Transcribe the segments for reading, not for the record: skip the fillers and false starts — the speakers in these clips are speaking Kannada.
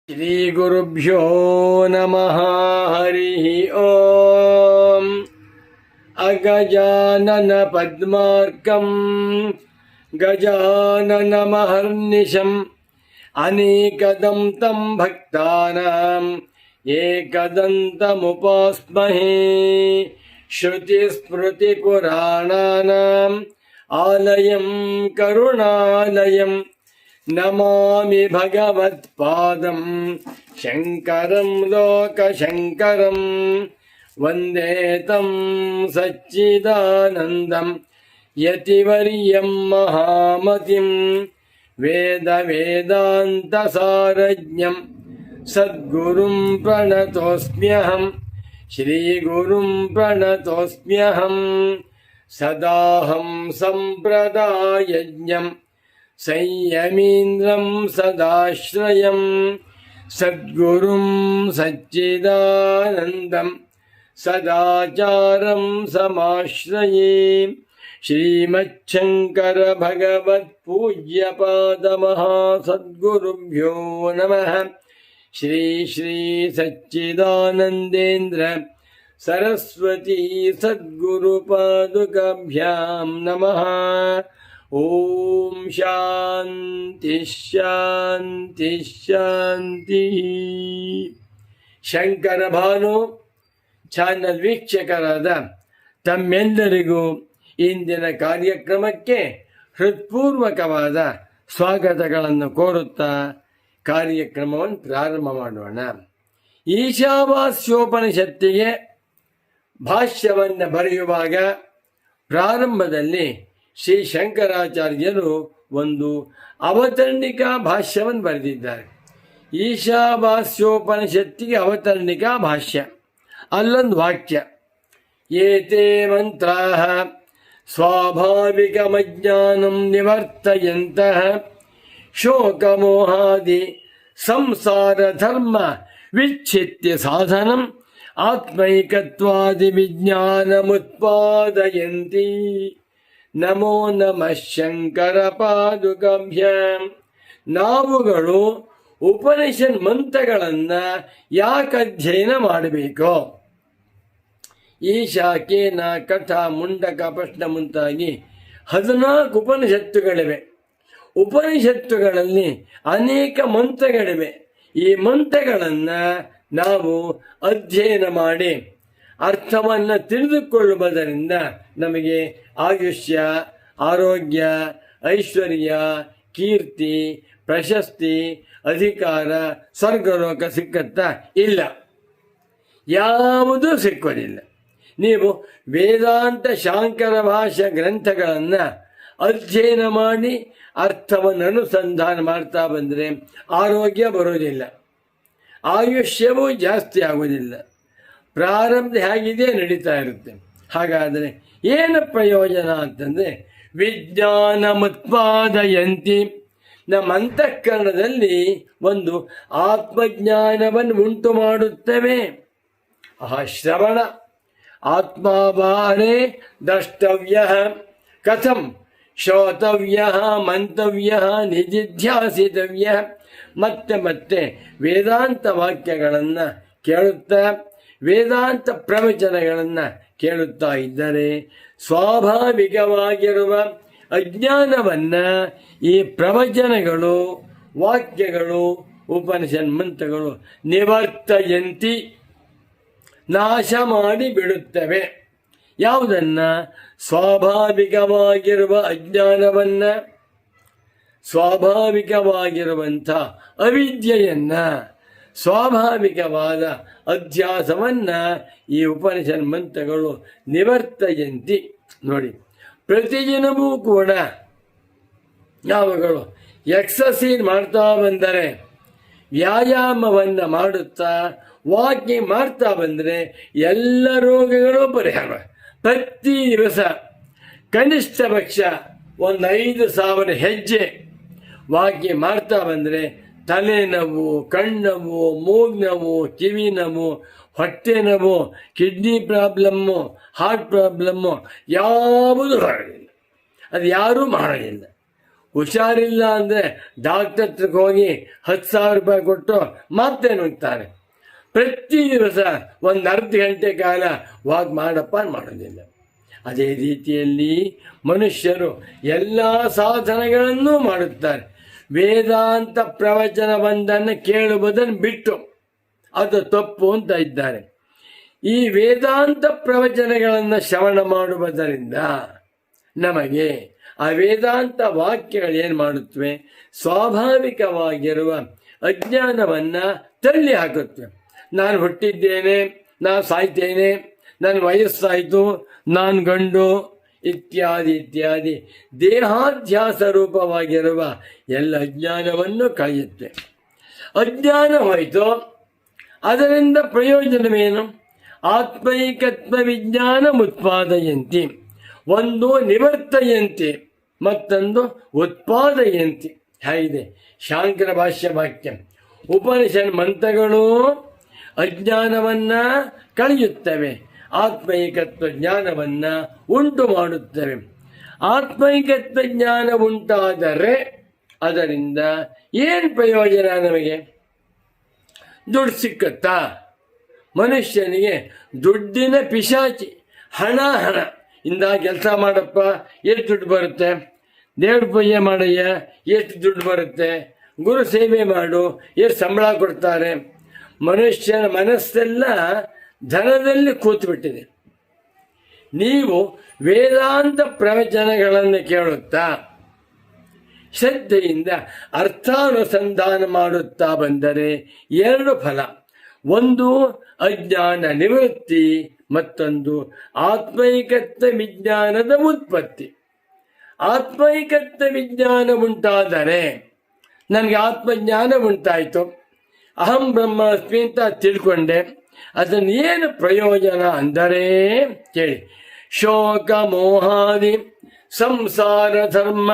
ಶ್ರೀಗುರುಭ್ಯೋ ನಮಃ ಹರಿ ಓಂ. ಅಗಜಾನನ ಪದ್ಮಾರ್ಕಂ ಗಜಾನನಮಹರ್ನಿಶಂ ಅನೇಕದಂ ತಂ ಭಕ್ತಾನಾಂ ಏಕದಂತಮುಪಾಸ್ಮಹೇ. ಶ್ರುತಿಸ್ಮೃತಿಪುರಾಣಾನಾಂ ಆಲಯಂ ಕರುಣಾಲಯಂ ನಮಾಮಿ ಭಗವತ್ಪಾದಂ ಶಂಕರಂ ಲೋಕಶಂಕರಂ. ವಂದೇ ತಂ ಸಚ್ಚಿದಾನಂದಂ ಯತಿವರ್ಯಂ ಮಹಾಮತಿಂ ವೇದ ವೇದಾಂತ ಸಾರಜ್ಞಂ ಸದ್ಗುರುಂ ಪ್ರಣತೋಸ್ಮ್ಯಹಂ. ಶ್ರೀಗುರುಂ ಪ್ರಣತೋಸ್ಮ್ಯಹಂ. ಸದಾಹಂ ಸಂಪ್ರದಾಯಜ್ಞಂ ಸಂಯಮೀಂದ್ರಂ ಸದಾಶ್ರಯಂ ಸದ್ಗುರುಂ ಸಚ್ಚಿದಾನಂದಂ ಸದಾಚಾರಂ ಸಮಾಶ್ರಯೇ. ಶ್ರೀಮಚ್ಛಂಕರ ಭಗವತ್ ಪೂಜ್ಯಪಾದ ಮಹಾಸದ್ಗುರುಭ್ಯೋ ನಮಃ. ಶ್ರೀ ಶ್ರೀ ಸಚ್ಚಿದಾನಂದೇಂದ್ರ ಸರಸ್ವತೀ ಸದ್ಗುರು ಪಾದುಕಾಭ್ಯಾಂ ನಮಃ. ಓಂ ಶಾಂತಿ ಶಾಂತಿ ಶಾಂತಿ. ಶಂಕರ ಭಾನು ಚಾನಲ್ ವೀಕ್ಷಕರಾದ ತಮ್ಮೆಲ್ಲರಿಗೂ ಇಂದಿನ ಕಾರ್ಯಕ್ರಮಕ್ಕೆ ಹೃತ್ಪೂರ್ವಕವಾದ ಸ್ವಾಗತಗಳನ್ನು ಕೋರುತ್ತಾ ಕಾರ್ಯಕ್ರಮವನ್ನು ಪ್ರಾರಂಭ ಮಾಡೋಣ. ಈಶಾವಾಸ್ಯೋಪನಿಷತ್ತಿಗೆ ಭಾಷ್ಯವನ್ನು ಬರೆಯುವಾಗ ಪ್ರಾರಂಭದಲ್ಲಿ ಶ್ರೀ ಶಂಕರಾಚಾರ್ಯರು ಒಂದು ಅವತರಣಿಕಾ ಭಾಷ್ಯವನ್ನು ಬರೆದಿದ್ದಾರೆ. ಈಶಾವಾಸ್ಯೋಪನಿಷತ್ತಿಗೆ ಅವತರಣಿಕಾ ಭಾಷ್ಯ. ಅಲ್ಲೊಂದು ವಾಕ್ಯ, ಏತೇ ಮಂತ್ರಾಃ ಸ್ವಾಭಾವಿಕಮಜ್ಞಾನಂ ನಿವರ್ತಯಂತಃ ಶೋಕಮೋಹಾದಿ ಸಂಸಾರ ಧರ್ಮ ವಿಚ್ಛಿತ್ಯ ಸಾಧನಂ ಆತ್ಮೈಕತ್ವಾದಿ ವಿಜ್ಞಾನಮುತ್ಪಾದಯಂತಿ. ನಮೋ ನಮಃ ಶಂಕರ ಪಾದುಕಾಭ್ಯಾಂ. ನಾವುಗಳು ಉಪನಿಷತ್ ಮಂತ್ರಗಳನ್ನು ಯಾಕೆ ಅಧ್ಯಯನ ಮಾಡಬೇಕು? ಈ ಶಾಖೇನ ಕಠ ಮುಂಡಕ ಪ್ರಶ್ನ ಮುಂತಾಗಿ 14 ಉಪನಿಷತ್ತುಗಳಿವೆ. ಉಪನಿಷತ್ತುಗಳಲ್ಲಿ ಅನೇಕ ಮಂತ್ರಗಳಿವೆ. ಈ ಮಂತ್ರಗಳನ್ನು ನಾವು ಅಧ್ಯಯನ ಮಾಡಿ ಅರ್ಥವನ್ನು ತಿಳಿದುಕೊಳ್ಳುವುದರಿಂದ ನಮಗೆ ಆಯುಷ್ಯ, ಆರೋಗ್ಯ, ಐಶ್ವರ್ಯ, ಕೀರ್ತಿ, ಪ್ರಶಸ್ತಿ, ಅಧಿಕಾರ, ಸ್ವರ್ಗಲೋಕ ಸಿಕ್ಕತ್ತಾ? ಇಲ್ಲ, ಯಾವುದೂ ಸಿಕ್ಕೋದಿಲ್ಲ. ನೀವು ವೇದಾಂತ ಶಾಂಕರ ಭಾಷಾ ಗ್ರಂಥಗಳನ್ನು ಅಧ್ಯಯನ ಮಾಡಿ ಅರ್ಥವನ್ನು ಅನುಸಂಧಾನ ಮಾಡ್ತಾ ಬಂದರೆ ಆರೋಗ್ಯ ಬರೋದಿಲ್ಲ, ಆಯುಷ್ಯವೂ ಜಾಸ್ತಿ ಆಗೋದಿಲ್ಲ, ಪ್ರಾರಂಭ ಹೇಗಿದೆ ನಡೀತಾ ಇರುತ್ತೆ. ಹಾಗಾದರೆ ಏನು ಪ್ರಯೋಜನ ಅಂತಂದರೆ, ವಿಜ್ಞಾನಮುತ್ಪಾದಯಂತಿ. ನಮ್ಮ ಅಂತಃಕರಣದಲ್ಲಿ ಒಂದು ಆತ್ಮಜ್ಞಾನವನ್ನು ಉಂಟು ಮಾಡುತ್ತವೆ. ಶ್ರವಣ ಆತ್ಮಾವಾರೇ ದ್ರಷ್ಟವ್ಯ ಕಥಂ ಶ್ರೋತವ್ಯ ಮಂತವ್ಯ ನಿಧಿಧ್ಯಾಸಿತವ್ಯ. ಮತ್ತೆ ಮತ್ತೆ ವೇದಾಂತ ವಾಕ್ಯಗಳನ್ನು ಕೇಳುತ್ತಾ ವೇದಾಂತ ಪ್ರವಚನಗಳನ್ನು ಕೇಳುತ್ತಾ ಇದ್ದರೆ ಸ್ವಾಭಾವಿಕವಾಗಿರುವ ಅಜ್ಞಾನವನ್ನು ಈ ಪ್ರವಚನಗಳು, ವಾಕ್ಯಗಳು, ಉಪನಿಷತ್ ಮಂತ್ರಗಳು ನಿವರ್ತಯಂತಿ, ನಾಶ ಮಾಡಿ ಬಿಡುತ್ತವೆ. ಯಾವುದನ್ನು? ಸ್ವಾಭಾವಿಕವಾಗಿರುವ ಅಜ್ಞಾನವನ್ನು, ಸ್ವಾಭಾವಿಕವಾಗಿರುವಂಥ ಅವಿದ್ಯೆಯನ್ನು, ಸ್ವಾಭಾವಿಕವಾದ ಅಧ್ಯಾಸವನ್ನು ಈ ಉಪನಿಷತ್ ಮಂತ್ರಗಳು ನಿವರ್ತಯಂತಿ. ನೋಡಿ, ಪ್ರತಿದಿನವೂ ಕೂಡ ನಾವುಗಳು ಎಕ್ಸಸೈಸ್ ಮಾಡ್ತಾ ಬಂದರೆ, ವ್ಯಾಯಾಮವನ್ನು ಮಾಡುತ್ತಾ ವಾಕಿಂಗ್ ಮಾಡ್ತಾ ಬಂದರೆ ಎಲ್ಲ ರೋಗಗಳು ಪರಿಹಾರ. ಪ್ರತಿ ದಿವಸ ಕನಿಷ್ಠ ಪಕ್ಷ 5,000 ಹೆಜ್ಜೆ ವಾಕಿಂಗ್ ಮಾಡ್ತಾ ಬಂದರೆ ತಲೆನೋವು, ಕಣ್ಣು, ಮೂಗ್ನೋವು, ಕಿವಿ ನೋವು, ಹೊಟ್ಟೆ ನೋವು, ಕಿಡ್ನಿ ಪ್ರಾಬ್ಲಮ್ಮು, ಹಾರ್ಟ್ ಪ್ರಾಬ್ಲಮ್ಮು ಯಾವುದು ಬರೋದಿಲ್ಲ. ಅದು ಯಾರೂ ಮಾಡೋದಿಲ್ಲ. ಹುಷಾರಿಲ್ಲ ಅಂದರೆ ಡಾಕ್ಟರ್ ಹತ್ರಕ್ಕೆ ಹೋಗಿ 10,000 ರೂಪಾಯಿ ಕೊಟ್ಟು ಮತ್ತೆ ನುಗ್ತಾರೆ. ಪ್ರತಿ ದಿವಸ ಒಂದು ಅರ್ಧ ಗಂಟೆ ಕಾಲ ವಾಕ್ ಮಾಡಪ್ಪ ಮಾಡೋದಿಲ್ಲ. ಅದೇ ರೀತಿಯಲ್ಲಿ ಮನುಷ್ಯರು ಎಲ್ಲ ಸಾಧನೆಗಳನ್ನೂ ಮಾಡುತ್ತಾರೆ. ವೇದಾಂತ ಪ್ರವಚನವೊಂದನ್ನು ಕೇಳುವುದನ್ನು ಬಿಟ್ಟು ಅದು ತಪ್ಪು ಅಂತ ಇದ್ದಾರೆ. ಈ ವೇದಾಂತ ಪ್ರವಚನಗಳನ್ನು ಶ್ರವಣ ಮಾಡುವುದರಿಂದ ನಮಗೆ ಆ ವೇದಾಂತ ವಾಕ್ಯಗಳು ಏನು ಮಾಡುತ್ತವೆ, ಸ್ವಾಭಾವಿಕವಾಗಿರುವ ಅಜ್ಞಾನವನ್ನು ತಳ್ಳಿ ಹಾಕುತ್ತವೆ. ನಾನು ಹುಟ್ಟಿದ್ದೇನೆ, ನಾನು ಸಾಯ್ತೇನೆ, ನನ್ನ ವಯಸ್ಸಾಯಿತು, ನಾನು ಗಂಡು, ಇತ್ಯಾದಿ ಇತ್ಯಾದಿ ದೇಹಾಧ್ಯಾಸ ರೂಪವಾಗಿರುವ ಎಲ್ಲ ಅಜ್ಞಾನವನ್ನು ಕಳೆಯುತ್ತೆ. ಅಜ್ಞಾನ ಹೋಯಿತು, ಅದರಿಂದ ಪ್ರಯೋಜನವೇನು? ಆತ್ಮೈಕತ್ವ ವಿಜ್ಞಾನ ಉತ್ಪಾದಯಂತಿ. ಒಂದು ನಿವರ್ತಯಂತಿ, ಮತ್ತೊಂದು ಉತ್ಪಾದಯಂತಿ. ಹೇಗಿದೆ ಶಾಂಕರ ಭಾಷ್ಯ ವಾಕ್ಯ. ಉಪನಿಷತ್ ಮಂತ್ರಗಳು ಅಜ್ಞಾನವನ್ನು ಕಳೆಯುತ್ತವೆ, ಆತ್ಮೈಕತ್ವ ಜ್ಞಾನವನ್ನು ಉಂಟು ಮಾಡುತ್ತವೆ. ಆತ್ಮೈಕತ್ವ ಜ್ಞಾನ ಉಂಟಾದರೆ ಅದರಿಂದ ಏನು ಪ್ರಯೋಜನ? ನಮಗೆ ದುಡ್ಡು ಸಿಕ್ಕತ್ತಾ? ಮನುಷ್ಯನಿಗೆ ದುಡ್ಡಿನ ಪಿಶಾಚಿ. ಹಣ ಇಂದ ಕೆಲಸ ಮಾಡಪ್ಪ, ಎಷ್ಟು ದುಡ್ಡು ಬರುತ್ತೆ? ದೇವ್ರ ಪೂಜೆ ಮಾಡಯ್ಯ, ಎಷ್ಟು ದುಡ್ಡು ಬರುತ್ತೆ? ಗುರು ಸೇವೆ ಮಾಡು, ಎಷ್ಟು ಸಂಬಳ ಕೊಡ್ತಾರೆ? ಮನುಷ್ಯನ ಮನಸ್ಸೆಲ್ಲ ಧನದಲ್ಲಿ ಕೂತ್ಬಿಟ್ಟಿದೆ. ನೀವು ವೇದಾಂತ ಪ್ರವಚನಗಳನ್ನು ಕೇಳುತ್ತಾ ಶ್ರದ್ಧೆಯಿಂದ ಅರ್ಥಾನುಸಂಧಾನ ಮಾಡುತ್ತಾ ಬಂದರೆ 2 ಫಲ. ಒಂದು ಅಜ್ಞಾನ ನಿವೃತ್ತಿ, ಮತ್ತೊಂದು ಆತ್ಮೈಕತ್ವ ವಿಜ್ಞಾನದ ಉತ್ಪತ್ತಿ. ಆತ್ಮೈಕತ್ವ ವಿಜ್ಞಾನ ಉಂಟಾದರೆ ನನಗೆ ಆತ್ಮಜ್ಞಾನ ಉಂಟಾಯಿತು, ಅಹಂ ಬ್ರಹ್ಮಾಸ್ಮಿ ಅಂತ ತಿಳ್ಕೊಂಡೆ. ಅದನ್ನು ಏನು ಪ್ರಯೋಜನ ಅಂದರೆ ಕೇಳಿ. ಶೋಕ ಮೋಹಾದಿ ಸಂಸಾರ ಧರ್ಮ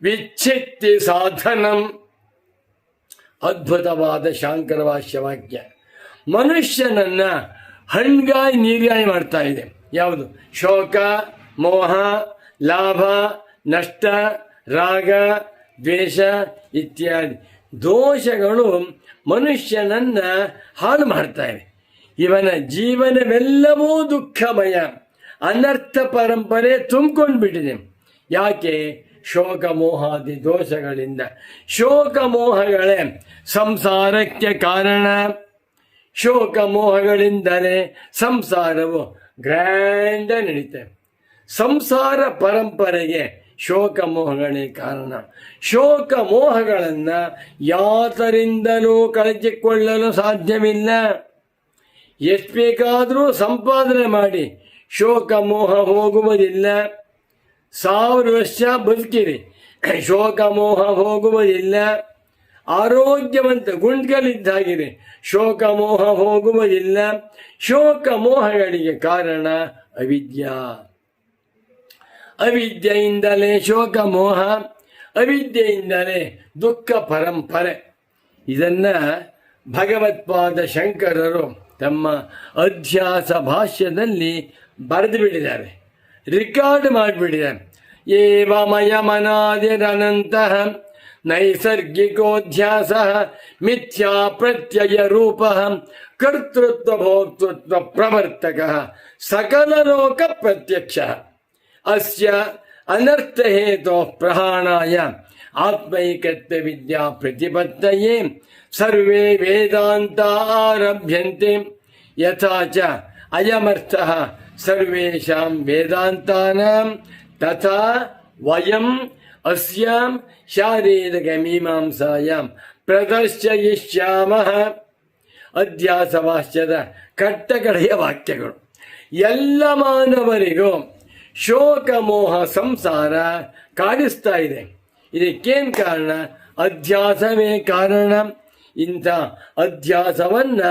ವಿಚ್ಛಿತ್ತಿ ಸಾಧನಂ. ಅದ್ಭುತವಾದ ಶಾಂಕರ ಭಾಷ್ಯ ವಾಕ್ಯ. ಮನುಷ್ಯನನ್ನ ಹಣ್ಗಾಯಿ ನೀರ್ಗಾಯಿ ಮಾಡ್ತಾ ಇದೆ. ಯಾವುದು? ಶೋಕ, ಮೋಹ, ಲಾಭ, ನಷ್ಟ, ರಾಗ, ದ್ವೇಷ ಇತ್ಯಾದಿ ದೋಷಗಳು ಮನುಷ್ಯನನ್ನ ಹಾಳು ಮಾಡ್ತಾ ಇವೆ. ಇವನ ಜೀವನವೆಲ್ಲವೂ ದುಃಖಮಯ, ಅನರ್ಥ ಪರಂಪರೆ ತುಂಬಿಕೊಂಡು ಬಿಟ್ಟಿದೆ. ಯಾಕೆ? ಶೋಕ ಮೋಹಾದಿ ದೋಷಗಳಿಂದ. ಶೋಕ ಮೋಹಗಳೇ ಸಂಸಾರಕ್ಕೆ ಕಾರಣ. ಶೋಕ ಮೋಹಗಳಿಂದಲೇ ಸಂಸಾರವು ಗ್ರ್ಯಾಂಡ್ ನಡೀತೆ. ಸಂಸಾರ ಪರಂಪರೆಗೆ ಶೋಕ ಮೋಹಗಳೇ ಕಾರಣ. ಶೋಕ ಮೋಹಗಳನ್ನು ಯಾತರಿಂದಲೂ ಕಳಚಿಕೊಳ್ಳಲು ಸಾಧ್ಯವಿಲ್ಲ. ಎಷ್ಟು ಬೇಕಾದರೂ ಸಂಪಾದನೆ ಮಾಡಿ ಶೋಕ ಮೋಹ ಹೋಗುವುದಿಲ್ಲ. 1000 ವರ್ಷ ಬದುಕಿರಿ, ಶೋಕ ಮೋಹ ಹೋಗುವುದಿಲ್ಲ. ಆರೋಗ್ಯವಂತ ಗುಂಡ್ಗಳಿದ್ದಾಗಿರಿ, ಶೋಕ ಮೋಹ ಹೋಗುವುದಿಲ್ಲ. ಶೋಕ ಮೋಹಗಳಿಗೆ ಕಾರಣ ಅವಿದ್ಯಾ. ಅವಿದ್ಯೆಯಿಂದಲೇ ಶೋಕ ಮೋಹ, ಅವಿದ್ಯೆಯಿಂದಲೇ ದುಃಖ ಪರಂಪರೆ. ಇದನ್ನ ಭಗವತ್ಪಾದ ಶಂಕರರು ತಮ್ಮ ಅಧ್ಯಾಸ ಭಾಷ್ಯದಲ್ಲಿ ಬರೆದು ಬಿಟ್ಟಿದ್ದಾರೆ, ರೆಕಾರ್ಡ್ ಮಾಡಿಬಿಟ್ಟಿದ್ದಾರೆ. ಏವಮಯಮನಾದಿರನಂತಃ ನೈಸರ್ಗಿಕೋಧ್ಯಾಸ ಮಿಥ್ಯಾ ಪ್ರತ್ಯಯ ರೂಪ ಕರ್ತೃತ್ವ ಭೋಕ್ತೃತ್ವ ಪ್ರವರ್ತಕ ಸಕಲ ಲೋಕ ಪ್ರತ್ಯಕ್ಷ. ಅಸ್ಯ ಅನರ್ಥ ಹೇತೋ ಪ್ರಹಾಣಾಯ ಆತ್ಮೈಕತ್ವ ವಿದ್ಯಾ ಪ್ರತಿಪತ್ತಯೇ ಸರ್ವೇ ವೇದಾಂತ ಆರಭ್ಯಂತೆ. ಯಥಾ ಚ ಅಯಮರ್ಥಃ ಸರ್ವೇಷಾಂ ವೇದಾಂತಾನಾಂ ತಥಾ ವಯಂ ಅಸ್ಯಾಂ ಶಾರೀರಿಕ ಮೀಮಾಂಸಾಯಾಂ ಪ್ರದರ್ಶಯಿಷ್ಯಾಮಃ. ಅಧ್ಯಾಸ ಭಾಷ್ಯದ ಕಟ್ಟಕಡೆಯ ವಾಕ್ಯಗಳು. ಎಲ್ಲ ಮಾನವರಿಗೂ ಶೋಕ ಮೋಹ ಸಂಸಾರ ಕಾಡಿಸ್ತಾ ಇದೆ. ಇದಕ್ಕೇನು ಕಾರಣ? ಅಧ್ಯಾಸವೇ ಕಾರಣ. ಇಂಥ ಅಧ್ಯಾಸವನ್ನ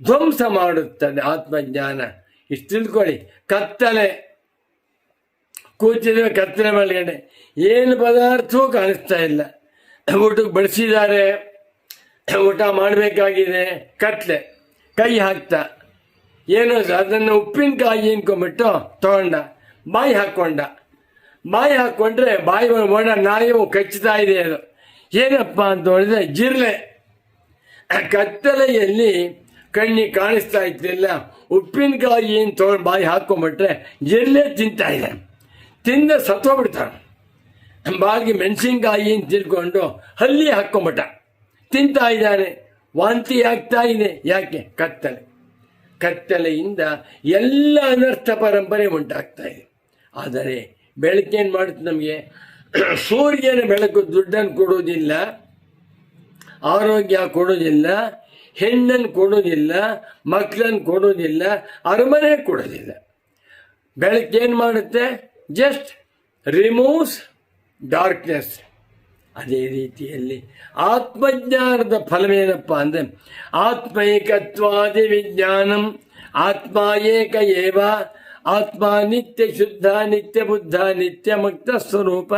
ಧ್ವಂಸ ಮಾಡುತ್ತದೆ ಆತ್ಮಜ್ಞಾನ. ಇಷ್ಟು ತಿಳ್ಕೊಳ್ಳಿ. ಕತ್ತಲೆ ಕೂತಿದ್ರೆ ಕತ್ತಲೆ ಒಳಗಡೆ ಏನು ಪದಾರ್ಥವೂ ಕಾಣಿಸ್ತಾ ಇಲ್ಲ. ಊಟಕ್ಕೆ ಬಡಿಸಿದ್ದಾರೆ, ಊಟ ಮಾಡಬೇಕಾಗಿದೆ, ಕತ್ಲೆ. ಕೈ ಹಾಕ್ತಾ ಏನೋ ಅದನ್ನು ಉಪ್ಪಿನಕಾಯಿ ಅನ್ಕೊಂಬಿಟ್ಟು ತಗೊಂಡ, ಬಾಯಿ ಹಾಕ್ಕೊಂಡ. ಬಾಯಿ ಹಾಕ್ಕೊಂಡ್ರೆ ಬಾಯಿ ಒಣ ನಾಯಿ ಕಚ್ಚುತ್ತಾ ಇದೆ. ಅದು ಏನಪ್ಪ ಅಂತ ನೋಡಿದ್ರೆ ಜಿರ್ಲೆ. ಕತ್ತಲೆಯಲ್ಲಿ ಕಣ್ಣಿಗೆ ಕಾಣಿಸ್ತಾ ಇತ್ತಿಲ್ಲ, ಉಪ್ಪಿನಕಾಯಿ ಏನು ತೊಗೊಂಡು ಬಾಯಿ ಹಾಕ್ಕೊಂಬಿಟ್ರೆ ಜಿರ್ಲೆ ತಿಂತಾ ಇದೆ. ತಿಂದ ಸತ್ತೋಗ್ಬಿಡ್ತಾನೆ. ಬಾಯಿಗೆ ಮೆಣಸಿನ್ಕಾಯಿ ಅಂತ ತಿಳ್ಕೊಂಡು ಹಲ್ಲಿ ಹಾಕ್ಕೊಂಬಿಟ್ಟ, ತಿಂತಾ ಇದ್ದಾನೆ, ವಾಂತಿ ಆಗ್ತಾ ಇದೆ. ಯಾಕೆ? ಕತ್ತಲೆಯಿಂದ ಎಲ್ಲ ಅನರ್ಥ ಪರಂಪರೆ ಉಂಟಾಗ್ತಾ ಇದೆ. ಆದರೆ ಬೆಳಕೇನು ಮಾಡುತ್ತೆ ನಮಗೆ? ಸೂರ್ಯನ ಬೆಳಕು ದುಡ್ಡನ್ನು ಕೊಡೋದಿಲ್ಲ, ಆರೋಗ್ಯ ಕೊಡೋದಿಲ್ಲ, ಹೆಣ್ಣನ್ನು ಕೊಡೋದಿಲ್ಲ, ಮಕ್ಕಳನ್ನು ಕೊಡೋದಿಲ್ಲ, ಅರಮನೆ ಕೊಡೋದಿಲ್ಲ. ಬೆಳಕೇನು ಮಾಡುತ್ತೆ? Just removes darkness. ಅದೇ ರೀತಿಯಲ್ಲಿ ಆತ್ಮಜ್ಞಾನದ ಫಲವೇನಪ್ಪ ಅಂದರೆ ಆತ್ಮೈಕತ್ವಾದಿ ವಿಜ್ಞಾನಂ ಆತ್ಮ ಏಕ ಏವ ಆತ್ಮ ನಿತ್ಯ ಶುದ್ಧ ನಿತ್ಯ ಬುದ್ಧ ನಿತ್ಯ ಮುಕ್ತ ಸ್ವರೂಪ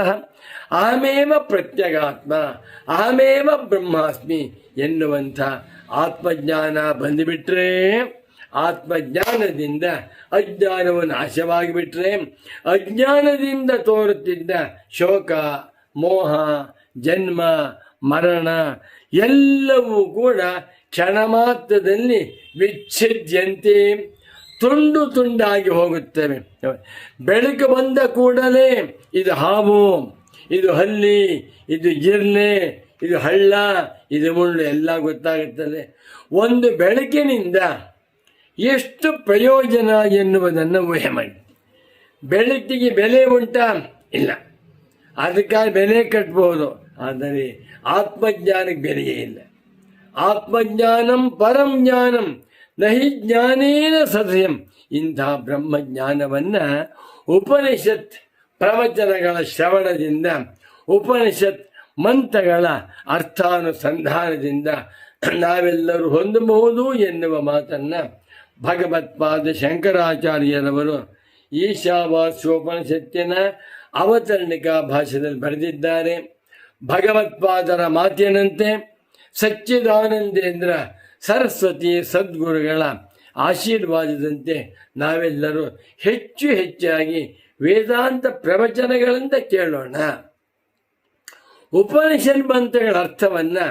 ಅಹಮೇವ ಪ್ರತ್ಯಗಾತ್ಮ ಅಹಮೇವ ಬ್ರಹ್ಮಾಸ್ಮಿ ಎನ್ನುವಂಥ ಆತ್ಮಜ್ಞಾನ ಬಂದುಬಿಟ್ರೆ, ಆತ್ಮಜ್ಞಾನದಿಂದ ಅಜ್ಞಾನವು ನಾಶವಾಗಿಬಿಟ್ರೆ, ಅಜ್ಞಾನದಿಂದ ತೋರುತ್ತಿದ್ದ ಶೋಕ ಮೋಹ ಜನ್ಮ ಮರಣ ಎಲ್ಲವೂ ಕೂಡ ಕ್ಷಣ ಮಾತ್ರದಲ್ಲಿ ವಿಚ್ಛಿದ್ಯಂತೆ, ತುಂಡು ತುಂಡಾಗಿ ಹೋಗುತ್ತವೆ. ಬೆಳಕು ಬಂದ ಕೂಡಲೇ ಇದು ಹಾವು, ಇದು ಹಲ್ಲಿ, ಇದು ಜಿರ್ಲೆ, ಇದು ಹಳ್ಳ, ಇದು ಮುಳ್ಳು ಎಲ್ಲ ಗೊತ್ತಾಗುತ್ತದೆ. ಒಂದು ಬೆಳಕಿನಿಂದ ಎಷ್ಟು ಪ್ರಯೋಜನ ಎನ್ನುವುದನ್ನು ಊಹೆ ಮಾಡಿ. ಬೆಳಕಿಗೆ ಬೆಲೆ ಉಂಟಾ? ಇಲ್ಲ. ಅದಕ್ಕಾಗಿ ಬೆಲೆ ಕಟ್ಬೋದು, ಆದರೆ ಆತ್ಮಜ್ಞಾನಕ್ಕೆ ಬೆಲೆಯೇ ಇಲ್ಲ. ಆತ್ಮಜ್ಞಾನಂ ಪರಂ ಜ್ಞಾನಂ ನಹಿ ಜ್ಞಾನೇನ ಸದಯಂ. ಇಂಥ ಬ್ರಹ್ಮಜ್ಞಾನವನ್ನು ಉಪನಿಷತ್ ಪ್ರವಚನಗಳ ಶ್ರವಣದಿಂದ, ಉಪನಿಷತ್ ಮಂತ್ರಗಳ ಅರ್ಥಾನುಸಂಧಾನದಿಂದ ನಾವೆಲ್ಲರೂ ಹೊಂದಬಹುದು ಎನ್ನುವ ಮಾತನ್ನು ಭಗವತ್ಪಾದ ಶಂಕರಾಚಾರ್ಯರವರು ಈಶಾವಾಸ್ಯೋಪನಿಷತ್ತಿನ ಅವತರಣಿಕಾ ಭಾಷೆಯಲ್ಲಿ ಬರೆದಿದ್ದಾರೆ. ಭಗವತ್ಪಾದರ ಮಾತಿನಂತೆ ಸಚ್ಚಿದಾನಂದೇಂದ್ರ ಸರಸ್ವತಿ ಸದ್ಗುರುಗಳ ಆಶೀರ್ವಾದದಂತೆ ನಾವೆಲ್ಲರೂ ಹೆಚ್ಚು ಹೆಚ್ಚಾಗಿ ವೇದಾಂತ ಪ್ರವಚನಗಳಿಂದ ಕೇಳೋಣ. ಉಪನಿಷತ್ ಮಂತ್ರಗಳ ಅರ್ಥವನ್ನು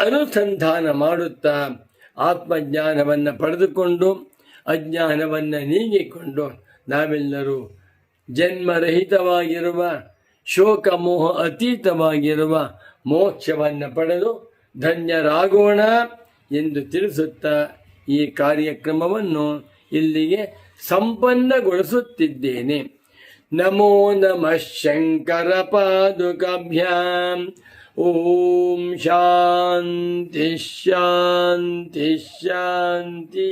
ಅನುಸಂಧಾನ ಮಾಡುತ್ತಾ ಆತ್ಮಜ್ಞಾನವನ್ನು ಪಡೆದುಕೊಂಡು ಅಜ್ಞಾನವನ್ನು ನೀಗಿಕೊಂಡು ನಾವೆಲ್ಲರೂ ಜನ್ಮರಹಿತವಾಗಿರುವ ಶೋಕ ಮೋಹ ಅತೀತವಾಗಿರುವ ಮೋಕ್ಷವನ್ನು ಪಡೆದು ಧನ್ಯರಾಗೋಣ ಎಂದು ತಿಳಿಸುತ್ತಾ ಈ ಕಾರ್ಯಕ್ರಮವನ್ನು ಇಲ್ಲಿಗೆ ಸಂಪನ್ನಗೊಳಿಸುತ್ತಿದ್ದೇನೆ. ನಮೋ ನಮಃ ಶಂಕರ ಪಾದುಕಾಭ್ಯಾಂ. ಓಂ ಶಾಂತಿ ಶಾಂತಿ ಶಾಂತಿ.